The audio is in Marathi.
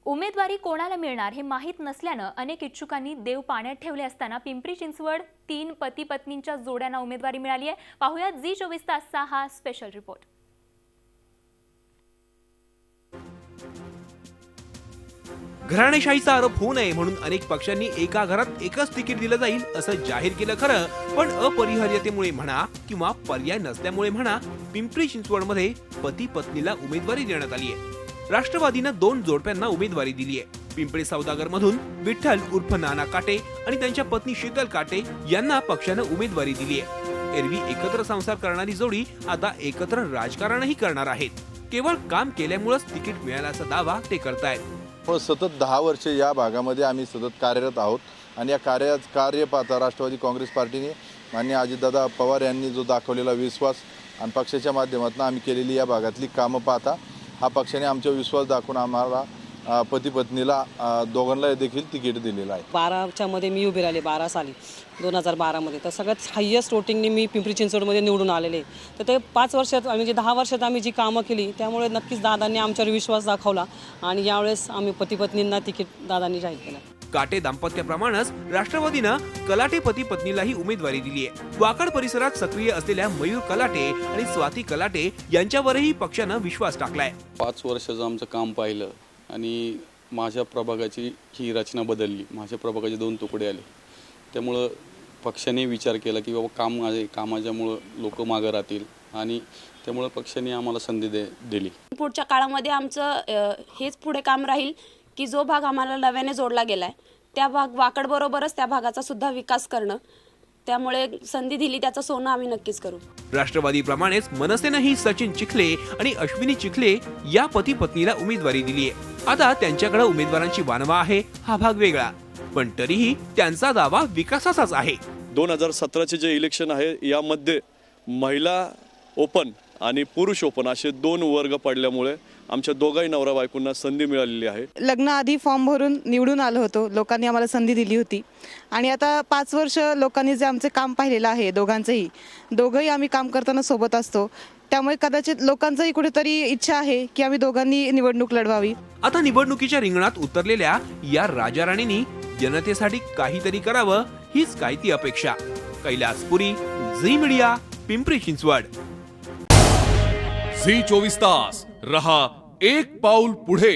उमेदवारी कोणाला मिळणार हे माहित नसल्यानं अनेक इच्छुकांनी देव पाण्यात ठेवले असताना पिंपरी चिंचवड 3 पती पत्नींच्या जोड्यांना उमेदवारी मिळाली आहे। पाहुयात झी24 तासचा हा स्पेशल रिपोर्ट। घराणेशाहीचा आरोप होऊ नये म्हणून अनेक पक्षांनी एका घरात एकच तिकीट दिलं जाईल असं जाहीर केलं खरं, पण अपरिहार्यतेमुळे म्हणा किंवा पर्याय नसल्यामुळे म्हणा पिंपरी चिंचवडमध्ये पती पत्नीला उमेदवारी देण्यात आली आहे। राष्ट्रवादीनं 2 जोडप्यांना उमेदवारी दिली आहे। पिंपरी सौदागर मधून विठ्ठल उर्फ नाना काटे आणि त्यांच्या पत्नी शीतल काटे यांना पक्षानं उमेदवारी दिली आहे। एरवी एकत्र संसार करणारी जोडी आता एकत्र राजकारणही करणार आहेत। केवळ काम केल्यामुळेच तिकीट मिळाल्याचा दावा ते करतायत। सतत 10 वर्ष या भागामध्ये आम्ही सतत कार्यरत आहोत आणि या कार्य पाहता राष्ट्रवादी काँग्रेस पार्टीने माननीय अजितदादा पवार यांनी जो दाखवलेला विश्वास आणि पक्षाच्या माध्यमातून आम्ही केलेली या भागातली कामं पाहता हा पक्षाने आमचा विश्वास दाखवून आम्हाला पती पत्नीला दोघांना देखील तिकीट दिलेलं आहे। 12च्या मध्ये मी उभी राहिली 12 साली 2012 मध्ये, तर सगळ्यात हायेस्ट वोटिंगने मी पिंपरी चिंचवडमध्ये निवडून आलेले। तर ते 5 वर्षात म्हणजे 10 वर्षात आम्ही जी कामं केली त्यामुळे नक्कीच दादांनी आमच्यावर विश्वास दाखवला आणि यावेळेस आम्ही पती पत्नींना तिकीट दादांनी जाहीर केलं। काटे दाम्पत्याप्रमाणेच राष्ट्रवादीनं कलाटे पती पत्नीलाही उमेदवारी दिली आहे। वाकड परिसरात सक्रिय असलेल्या मयूर कलाटे आणि स्वाती कलाटे यांच्यावरही पक्षानं विश्वास टाकलाय। 5 वर्षाचं आमचं काम पाहिलं आणि माझ्या प्रभागाची ही रचना बदलली। माझ्या प्रभागाचे 2 तुकडे आले, त्यामुळं पक्षाने विचार केला की बाबा कामाच्यामुळं लोक मागं राहतील आणि त्यामुळं पक्षाने आम्हाला संधी दिली। पुढच्या काळामध्ये आमचं हेच पुढे काम राहील की जो भाग आम्हाला नव्याने जोडला गेलाय त्या भाग वाकड बरोबरच त्या भागाचा सुद्धा विकास करणं, त्यामुळे संधी दिली त्याचं सोनं आम्ही नक्कीच करू। राष्ट्रवादीप्रमाणेच मनसेनेही सचिन चिखले आणि अश्विनी चिखले या पती पत्नीला उमेदवारी दिली आहे। आता त्यांच्याकडे उमेदवारांची वानवा आहे हा भाग वेगळा, पण तरीही त्यांचा दावा विकासाचाच आहे। 2017चे जे इलेक्शन आहे यामध्ये महिला ओपन आणि पुरुष ओपन असे 2 वर्ग पडल्यामुळे आमच्या दोघाही नवरा बायकोंना संधी मिळालेली आहे। लग्नाआधी फॉर्म भरून निवडून आलो होतो, लोकांनी आम्हाला संधी दिली होती आणि आता 5 वर्ष लोकांनी जे आमचे काम पाहिलेलं आहे दोघंही आम्ही काम करताना सोबत असतो, त्यामुळे कदाचित लोकांचंही कुठेतरी इच्छा आहे की आम्ही दोघांनी निवडणूक लढवावी। आता निवडणुकीच्या रिंगणात उतरलेल्या या राजाराणींनी जनतेसाठी काहीतरी करावं हीच काय ती अपेक्षा। कैलासपुरी, झी मीडिया, पिंपरी चिंचवड। झी 24 तास रहा एक पाऊल पुढे।